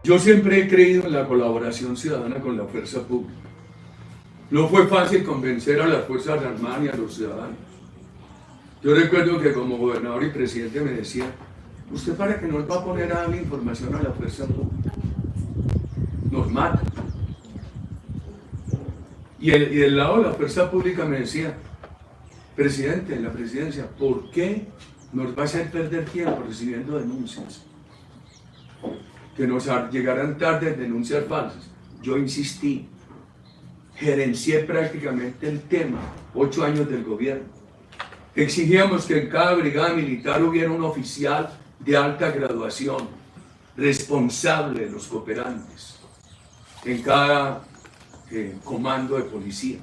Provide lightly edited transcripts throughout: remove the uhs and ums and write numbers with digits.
Yo siempre he creído en la colaboración ciudadana con la fuerza pública. No fue fácil convencer a las Fuerzas Armadas y a los ciudadanos. Yo recuerdo que como gobernador y presidente me decía, ¿usted para qué nos va a poner a darle información a la fuerza pública? Nos mata. Y del lado de la fuerza pública me decía, presidente, en la presidencia, ¿por qué nos va a hacer perder tiempo recibiendo denuncias? Que nos llegaran tarde denuncias falsas. Yo insistí, gerencié prácticamente el tema, 8 años del gobierno. Exigíamos que en cada brigada militar hubiera un oficial de alta graduación, responsable de los cooperantes, en cada comando de policía.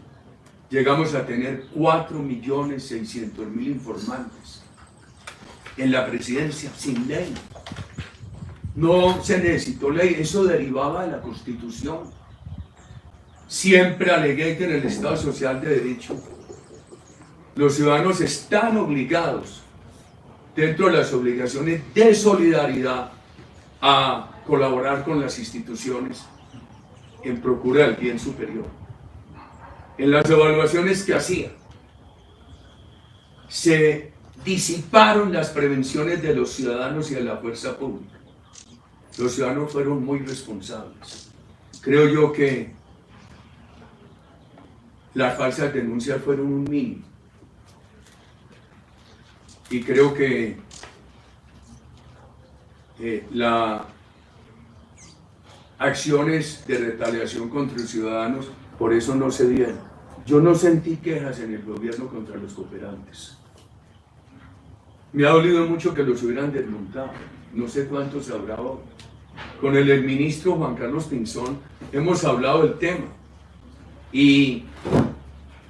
Llegamos a tener 4.600.000 informantes en la presidencia, sin ley. No se necesitó ley, eso derivaba de la Constitución. Siempre alegué que en el Estado Social de Derecho los ciudadanos están obligados, dentro de las obligaciones de solidaridad, a colaborar con las instituciones en procura del bien superior. En las evaluaciones que hacía, se disiparon las prevenciones de los ciudadanos y de la fuerza pública. Los ciudadanos fueron muy responsables. Creo yo que las falsas denuncias fueron un mínimo. Y creo que las acciones de retaliación contra los ciudadanos por eso no se dieron. Yo no sentí quejas en el gobierno contra los cooperantes. Me ha dolido mucho que los hubieran desmontado. No sé cuántos habrá hoy. Con el exministro Juan Carlos Pinzón hemos hablado del tema. Y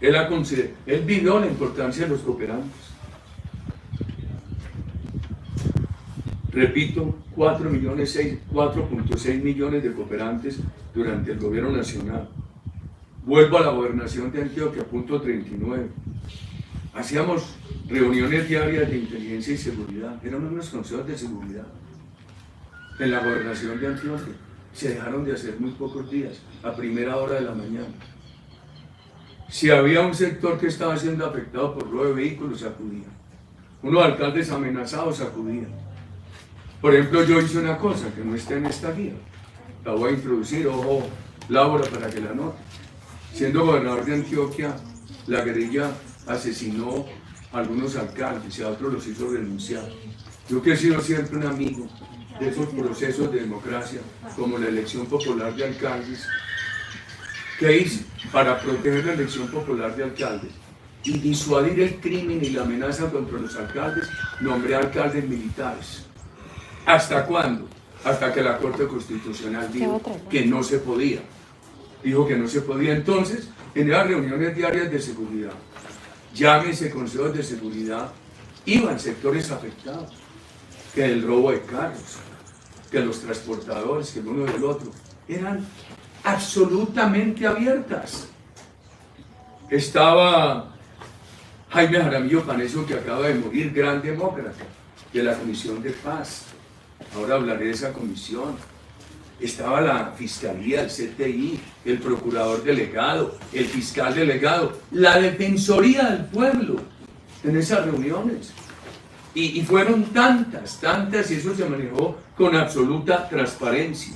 él vivió la importancia de los cooperantes. Repito, 4.6 millones de cooperantes durante el gobierno nacional. Vuelvo a la gobernación de Antioquia, punto 39. Hacíamos reuniones diarias de inteligencia y seguridad, eran unos consejos de seguridad. En la gobernación de Antioquia se dejaron de hacer muy pocos días, a primera hora de la mañana. Si había un sector que estaba siendo afectado por robo de vehículos, acudían. Unos alcaldes amenazados acudían. Por ejemplo, yo hice una cosa que no está en esta guía. La voy a introducir, ojo, Laura, para que la note. Siendo gobernador de Antioquia, la guerrilla asesinó a algunos alcaldes y a otros los hizo renunciar. Yo que he sido siempre un amigo de esos procesos de democracia, como la elección popular de alcaldes, ¿qué hice? Para proteger la elección popular de alcaldes y disuadir el crimen y la amenaza contra los alcaldes, nombré alcaldes militares. ¿Hasta cuándo? Hasta que la Corte Constitucional dijo que no se podía. Dijo que no se podía. Entonces, en las reuniones diarias de seguridad, llámese consejos de seguridad, iban sectores afectados, que el robo de carros, que los transportadores, que el uno del otro, eran absolutamente abiertas. Estaba Jaime Jaramillo Paneso, que acaba de morir, gran demócrata, de la Comisión de Paz. Ahora hablaré de esa comisión. Estaba la Fiscalía, el CTI, el Procurador Delegado, el Fiscal Delegado, la Defensoría del Pueblo en esas reuniones. Y fueron tantas, y eso se manejó con absoluta transparencia.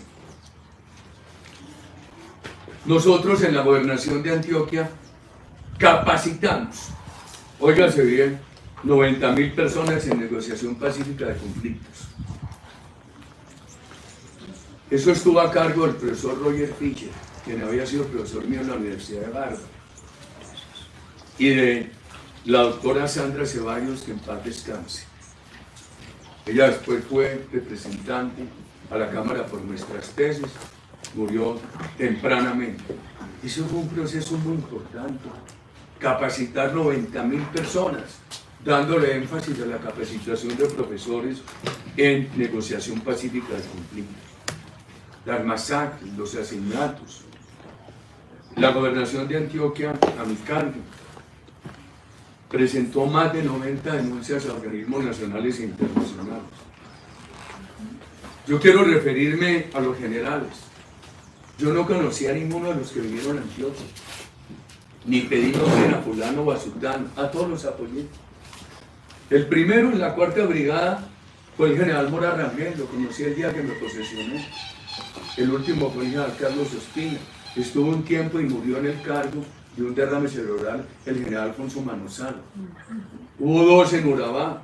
Nosotros en la gobernación de Antioquia capacitamos, óigase bien, 90.000 personas en negociación pacífica de conflictos. Eso estuvo a cargo del profesor Roger Fischer, quien había sido profesor mío en la Universidad de Harvard, y de la doctora Sandra Ceballos, que en paz descanse. Ella después fue representante a la Cámara por nuestras tesis, murió tempranamente. Eso fue un proceso muy importante, capacitar 90.000 personas, dándole énfasis a la capacitación de profesores en negociación pacífica de conflictos. Las masacres, los asesinatos. La gobernación de Antioquia, a mi cargo, presentó más de 90 denuncias a organismos nacionales e internacionales. Yo quiero referirme a los generales. Yo no conocía a ninguno de los que vinieron a Antioquia, ni pedí nombre a fulano o a sultano, a todos los apoyé. El primero en la 4ª brigada fue el general Mora Rangel, lo conocí el día que me posesioné. El último fue el general Carlos Ospina, estuvo un tiempo y murió en el cargo de un derrame cerebral el general Alfonso Manosalo. Hubo 2 en Urabá,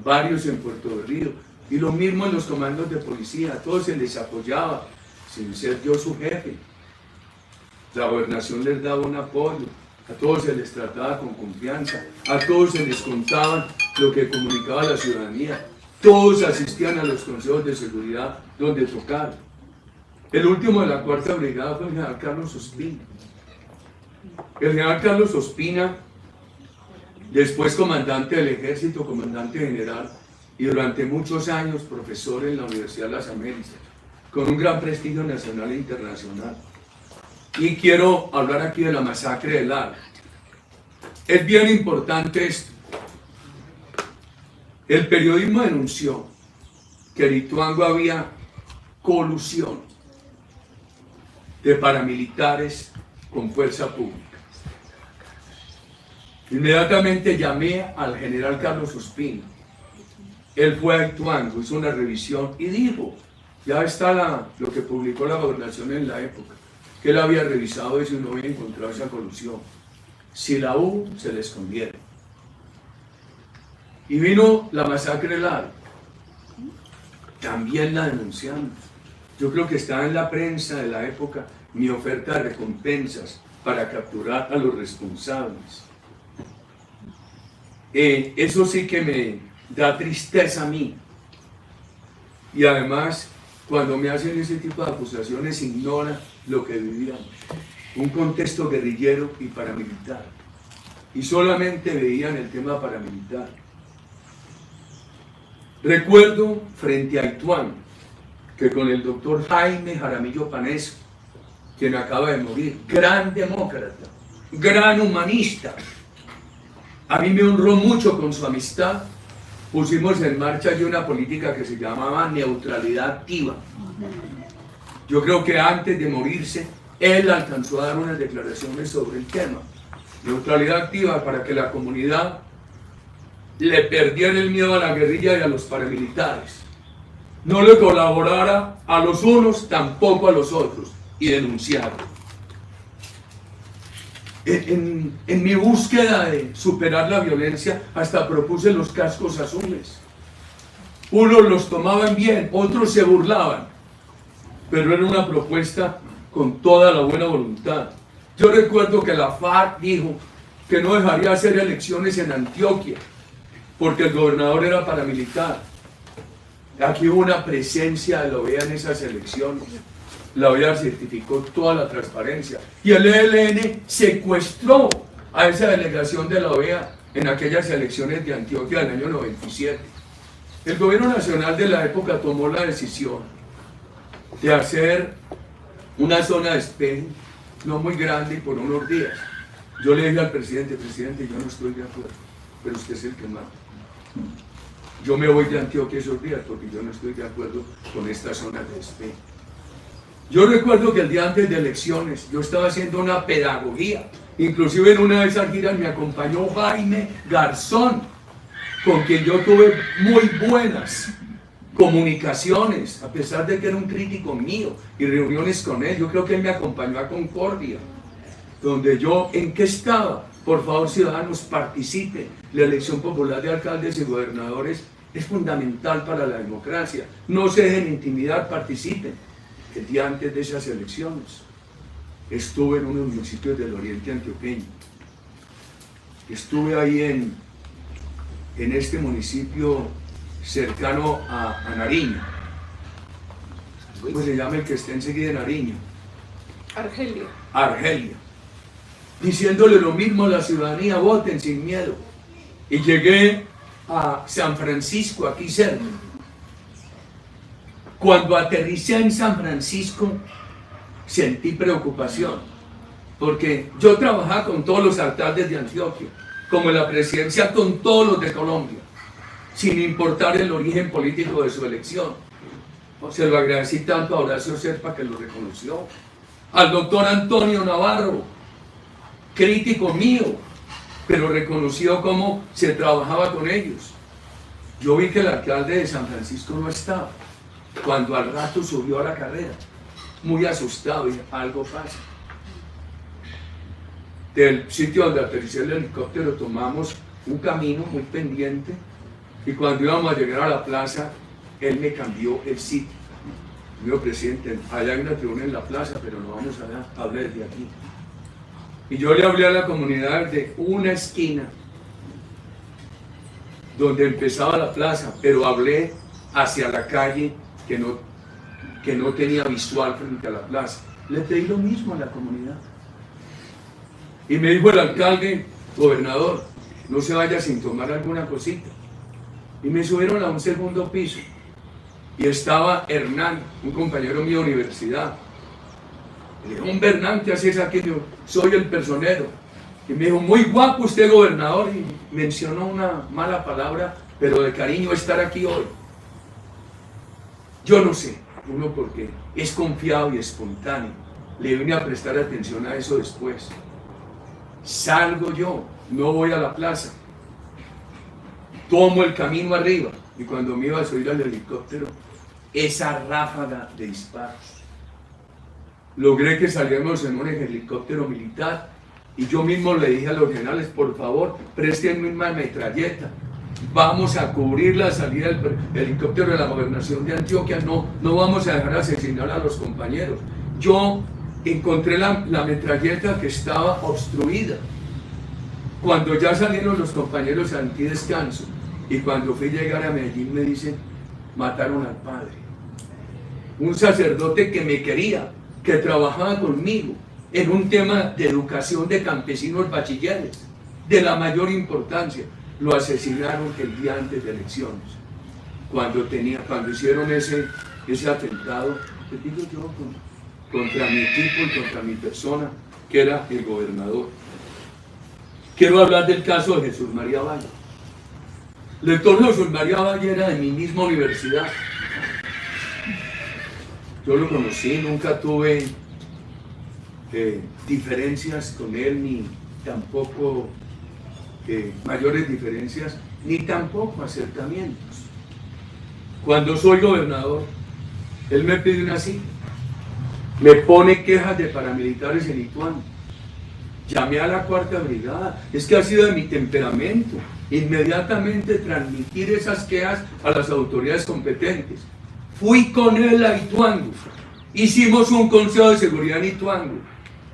varios en Puerto de Río, y lo mismo en los comandos de policía, a todos se les apoyaba, sin ser yo su jefe. La gobernación les daba un apoyo, a todos se les trataba con confianza, a todos se les contaba lo que comunicaba la ciudadanía, todos asistían a los consejos de seguridad donde tocaron. El último de la 4ª brigada fue el general Carlos Ospina. El general Carlos Ospina, después comandante del ejército, comandante general, y durante muchos años profesor en la Universidad de las Américas, con un gran prestigio nacional e internacional. Y quiero hablar aquí de la masacre de Lara. Es bien importante esto. El periodismo denunció que en Ituango había colusión de paramilitares con fuerza pública. Inmediatamente llamé al general Carlos Ospina. Él fue a Ituango, hizo una revisión y dijo, ya está lo que publicó la gobernación en la época, que él había revisado eso y no había encontrado esa colusión. Si la hubo, se la escondieron. Y vino la masacre de Lara. También la denunciamos. Yo creo que está en la prensa de la época mi oferta de recompensas para capturar a los responsables. Eso sí que me da tristeza a mí. Y además, cuando me hacen ese tipo de acusaciones, ignora lo que vivíamos. Un contexto guerrillero y paramilitar. Y solamente veían el tema paramilitar. Recuerdo frente a Ituango que con el doctor Jaime Jaramillo Panesco, quien acaba de morir, gran demócrata, gran humanista, a mí me honró mucho con su amistad, pusimos en marcha ya una política que se llamaba neutralidad activa. Yo creo que antes de morirse, él alcanzó a dar unas declaraciones sobre el tema. Neutralidad activa para que la comunidad le perdiera el miedo a la guerrilla y a los paramilitares. No le colaborara a los unos, tampoco a los otros, y denunciarlo. En mi búsqueda de superar la violencia, hasta propuse los cascos azules. Unos los tomaban bien, otros se burlaban, pero era una propuesta con toda la buena voluntad. Yo recuerdo que la FARC dijo que no dejaría hacer elecciones en Antioquia, porque el gobernador era paramilitar. Aquí hubo una presencia de la OEA en esas elecciones. La OEA certificó toda la transparencia. Y el ELN secuestró a esa delegación de la OEA en aquellas elecciones de Antioquia del año 97. El gobierno nacional de la época tomó la decisión de hacer una zona de espejo, no muy grande y por unos días. Yo le dije al presidente, yo no estoy de acuerdo, pero usted es el que manda. Yo me voy de Antioquia esos días porque yo no estoy de acuerdo con esta zona de espejo. Yo recuerdo que el día antes de elecciones yo estaba haciendo una pedagogía, inclusive en una de esas giras me acompañó Jaime Garzón, con quien yo tuve muy buenas comunicaciones, a pesar de que era un crítico mío, y reuniones con él. Yo creo que él me acompañó a Concordia, donde yo, ¿en qué estaba? Por favor, ciudadanos, participen. La elección popular de alcaldes y gobernadores es fundamental para la democracia. No se dejen intimidar, participen. El día antes de esas elecciones estuve en unos municipios del oriente antioqueño. Estuve ahí en este municipio cercano a Nariño. ¿Cómo se llama el que está enseguida de Nariño? Argelia. Argelia. Diciéndole lo mismo a la ciudadanía, voten sin miedo. Y llegué a San Francisco, aquí cerca. Cuando aterricé en San Francisco, sentí preocupación, porque yo trabajaba con todos los alcaldes de Antioquia, como en la presidencia con todos los de Colombia, sin importar el origen político de su elección. Se lo agradecí tanto a Horacio Serpa que lo reconoció. Al doctor Antonio Navarro, crítico mío, pero reconoció cómo se trabajaba con ellos. Yo vi que el alcalde de San Francisco no estaba. Cuando al rato subió a la carrera, muy asustado, y algo pasa. Del sitio donde aterrizó el helicóptero tomamos un camino muy pendiente y cuando íbamos a llegar a la plaza, él me cambió el sitio. Me dijo, presidente, allá hay una tribuna en la plaza, pero no vamos a hablar desde aquí. Y yo le hablé a la comunidad de una esquina donde empezaba la plaza, pero hablé hacia la calle que no tenía visual frente a la plaza. Le pedí lo mismo a la comunidad. Y me dijo el alcalde, gobernador, no se vaya sin tomar alguna cosita. Y me subieron a un segundo piso. Y estaba Hernán, un compañero mío de universidad. Le dijo, un Hernán, ¿qué haces aquí? Yo, soy el personero. Y me dijo, muy guapo usted, gobernador. Y mencionó una mala palabra, pero de cariño estar aquí hoy. Yo no sé, uno porque es confiado y espontáneo. Le vine a prestar atención a eso después. Salgo yo, no voy a la plaza. Tomo el camino arriba. Y cuando me iba a subir al helicóptero, esa ráfaga de disparos. Logré que saliéramos en un helicóptero militar y yo mismo le dije a los generales, por favor, préstenme una metralleta. Vamos a cubrir la salida del helicóptero de la gobernación de Antioquia, no vamos a dejar asesinar a los compañeros. Yo encontré la metralleta que estaba obstruida. Cuando ya salieron los compañeros antidescanso y cuando fui a llegar a Medellín me dicen, mataron al padre. Un sacerdote que me quería, que trabajaba conmigo en un tema de educación de campesinos bachilleres, de la mayor importancia. Lo asesinaron el día antes de elecciones. Cuando hicieron ese atentado, les digo yo, contra mi equipo y contra mi persona, que era el gobernador. Quiero hablar del caso de Jesús María Valle. El doctor Jesús María Valle era de mi misma universidad. Yo lo conocí, nunca tuve diferencias con él, ni tampoco mayores diferencias, ni tampoco acercamientos. Cuando soy gobernador, él me pide una cita, me pone quejas de paramilitares en Ituango. Llamé a la 4ª Brigada, es que ha sido de mi temperamento, inmediatamente transmitir esas quejas a las autoridades competentes. Fui con él a Ituango, hicimos un consejo de seguridad en Ituango.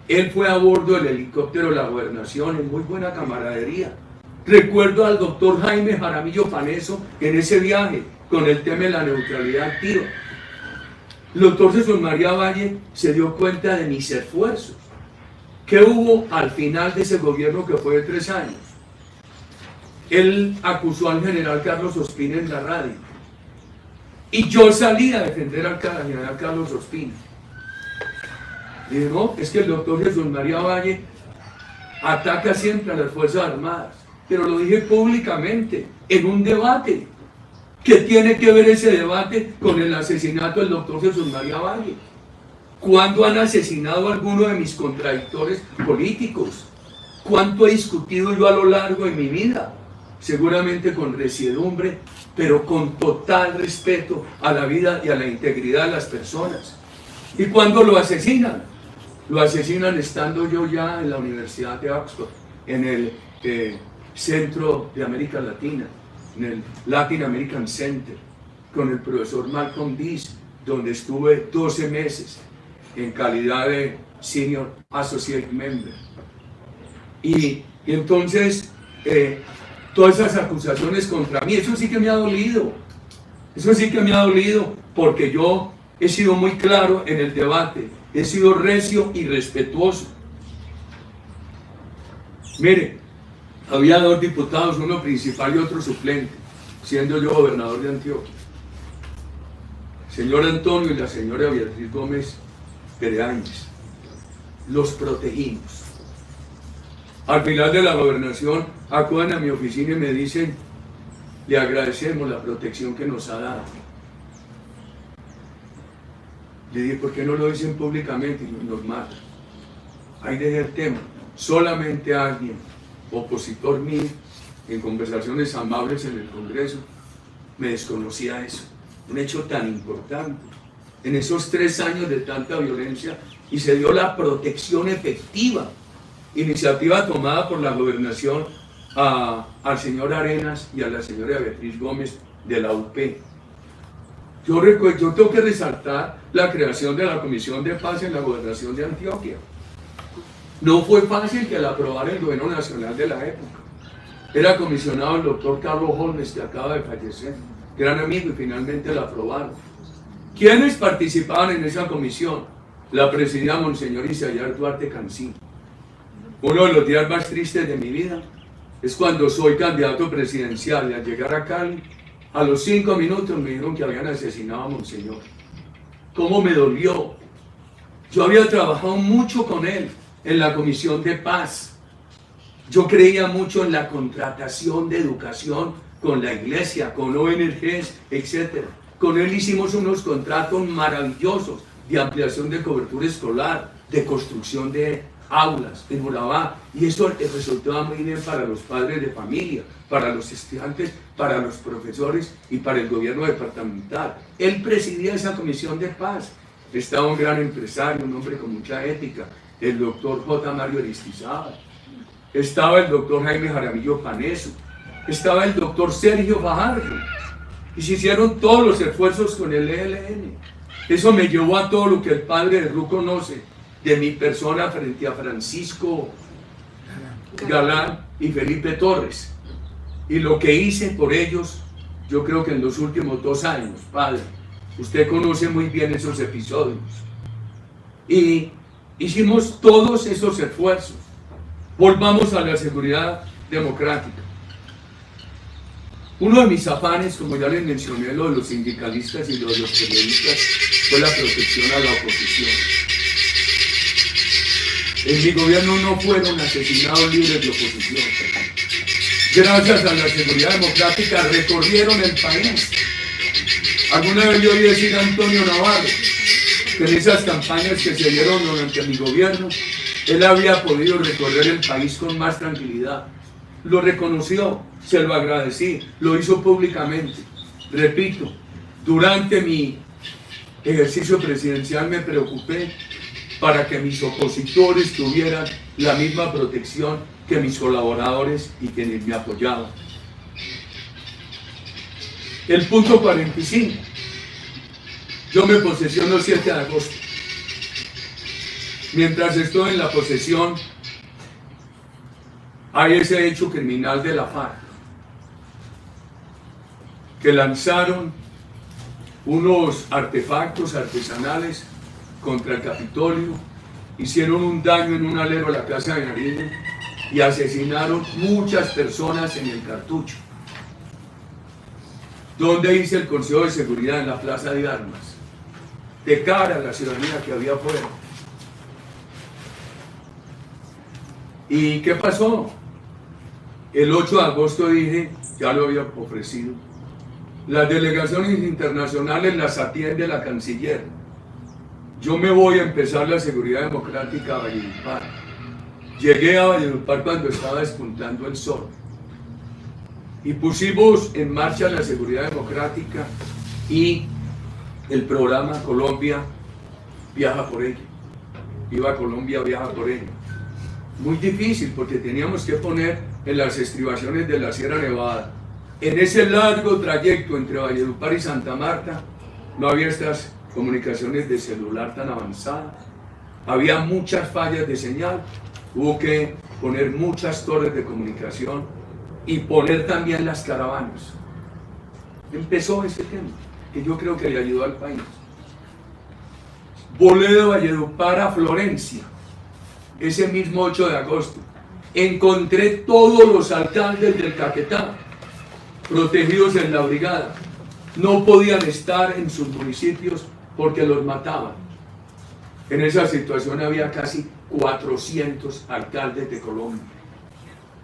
Él fue a bordo del helicóptero de la gobernación en muy buena camaradería. Recuerdo al doctor Jaime Jaramillo Paneso en ese viaje con el tema de la neutralidad activa. El doctor Jesús María Valle se dio cuenta de mis esfuerzos. ¿Qué hubo al final de ese gobierno que fue de 3 años? Él acusó al general Carlos Ospina en la radio. Y yo salí a defender al general Carlos Ospina. Dije, no, es que el doctor Jesús María Valle ataca siempre a las Fuerzas Armadas. Pero lo dije públicamente, en un debate. ¿Qué tiene que ver ese debate con el asesinato del doctor Jesús María Valle? ¿Cuándo han asesinado a alguno de mis contradictores políticos? ¿Cuánto he discutido yo a lo largo de mi vida? Seguramente con resiedumbre, pero con total respeto a la vida y a la integridad de las personas. ¿Y cuándo lo asesinan? Lo asesinan estando yo ya en la Universidad de Oxford, en el Centro de América Latina, en el Latin American Center, con el profesor Malcolm Dees, donde estuve 12 meses en calidad de Senior Associate Member. Y entonces, todas esas acusaciones contra mí, eso sí que me ha dolido. Eso sí que me ha dolido, porque yo he sido muy claro en el debate, he sido recio y respetuoso. Mire, había 2 diputados, uno principal y otro suplente, siendo yo gobernador de Antioquia. El señor Antonio y la señora Beatriz Gómez Pereáñez. Los protegimos. Al final de la gobernación acuden a mi oficina y me dicen, le agradecemos la protección que nos ha dado. Le dije, ¿por qué no lo dicen públicamente? Y nos matan. Ahí dejé el tema. Solamente alguien, opositor mío, en conversaciones amables en el Congreso, me desconocía eso. Un hecho tan importante. En esos 3 años de tanta violencia, y se dio la protección efectiva, iniciativa tomada por la gobernación al señor Arenas y a la señora Beatriz Gómez de la UP. Yo tengo que resaltar la creación de la Comisión de Paz en la gobernación de Antioquia. No fue fácil que la aprobara el gobierno nacional de la época. Era comisionado el doctor Carlos Holmes, que acaba de fallecer, gran amigo, y finalmente la aprobaron. ¿Quiénes participaban en esa comisión? La presidía Monseñor Isaías Duarte Cancín. Uno de los días más tristes de mi vida es cuando soy candidato presidencial, y al llegar a Cali, a los 5 minutos me dijeron que habían asesinado a Monseñor. ¿Cómo me dolió? Yo había trabajado mucho con él en la Comisión de Paz. Yo creía mucho en la contratación de educación con la iglesia, con ONGs, etc. Con él hicimos unos contratos maravillosos de ampliación de cobertura escolar, de construcción de aulas en Urabá, y eso resultaba muy bien para los padres de familia, para los estudiantes, para los profesores y para el gobierno departamental. Él presidía esa Comisión de Paz. Estaba un gran empresario, un hombre con mucha ética, el doctor J. Mario Aristizábal. Estaba el doctor Jaime Jaramillo Paneso. Estaba el doctor Sergio Fajardo. Y se hicieron todos los esfuerzos con el ELN. Eso me llevó a todo lo que el padre de Ru conoce de mi persona frente a Francisco Galán y Felipe Torres. Y lo que hice por ellos, yo creo que en los últimos 2 años, padre, usted conoce muy bien esos episodios. Y hicimos todos esos esfuerzos. Volvamos a la seguridad democrática. Uno de mis afanes, como ya les mencioné, lo de los sindicalistas y lo de los periodistas, fue la protección a la oposición. En mi gobierno no fueron asesinados líderes de oposición. Gracias a la seguridad democrática recorrieron el país. Alguna vez yo oí decir a Antonio Navarro que en esas campañas que se dieron durante mi gobierno, él había podido recorrer el país con más tranquilidad. Lo reconoció, se lo agradecí, lo hizo públicamente. Repito, durante mi ejercicio presidencial me preocupé para que mis opositores tuvieran la misma protección que mis colaboradores y quienes me apoyaban. El punto 45. Yo me posesiono el 7 de agosto. Mientras estoy en la posesión, hay ese hecho criminal de la FARC, que lanzaron unos artefactos artesanales contra el Capitolio, hicieron un daño en un alero a la Casa de Nariño y asesinaron muchas personas en el Cartucho. ¿Dónde hice el Consejo de Seguridad? En la Plaza de Armas, de cara a la ciudadanía que había afuera. ¿Y qué pasó? El 8 de agosto dije, ya lo había ofrecido, las delegaciones internacionales las atiende la canciller. Yo me voy a empezar la seguridad democrática a Valledupar. Llegué a Valledupar cuando estaba despuntando el sol. Y pusimos en marcha la seguridad democrática y el programa Colombia Viaja por Ella. Viva Colombia, viaja por ella. Muy difícil porque teníamos que poner en las estribaciones de la Sierra Nevada. En ese largo trayecto entre Valledupar y Santa Marta no había estas comunicaciones de celular tan avanzadas. Había muchas fallas de señal. Hubo que poner muchas torres de comunicación y poner también las caravanas. Empezó ese tema que yo creo que le ayudó al país. Volé de Valledupar a Florencia ese mismo 8 de agosto. Encontré todos los alcaldes del Caquetá protegidos en la brigada. No podían estar en sus municipios porque los mataban. En esa situación había casi 400 alcaldes de Colombia.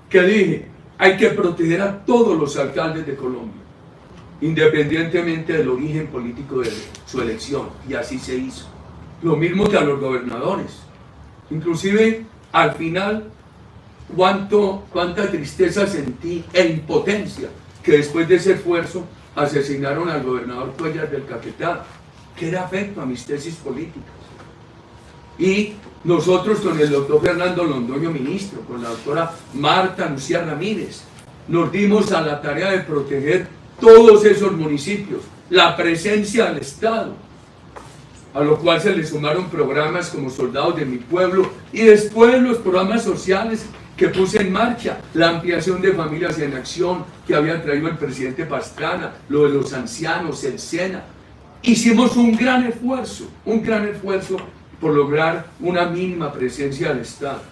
¿Qué dije? Hay que proteger a todos los alcaldes de Colombia, independientemente del origen político de su elección, y así se hizo. lo mismo que a los gobernadores. Inclusive, al final, cuánta tristeza sentí e impotencia que después de ese esfuerzo asesinaron al gobernador Cuellar del Caquetá, que era afecto a mis tesis políticas. Y nosotros con el doctor Fernando Londoño, ministro, con la doctora Marta Lucía Ramírez, nos dimos a la tarea de proteger todos esos municipios, la presencia del Estado, a lo cual se le sumaron programas como Soldados de mi Pueblo y después los programas sociales que puse en marcha, la ampliación de Familias en Acción que había traído el presidente Pastrana, lo de los ancianos, el SENA. Hicimos un gran esfuerzo por lograr una mínima presencia del Estado.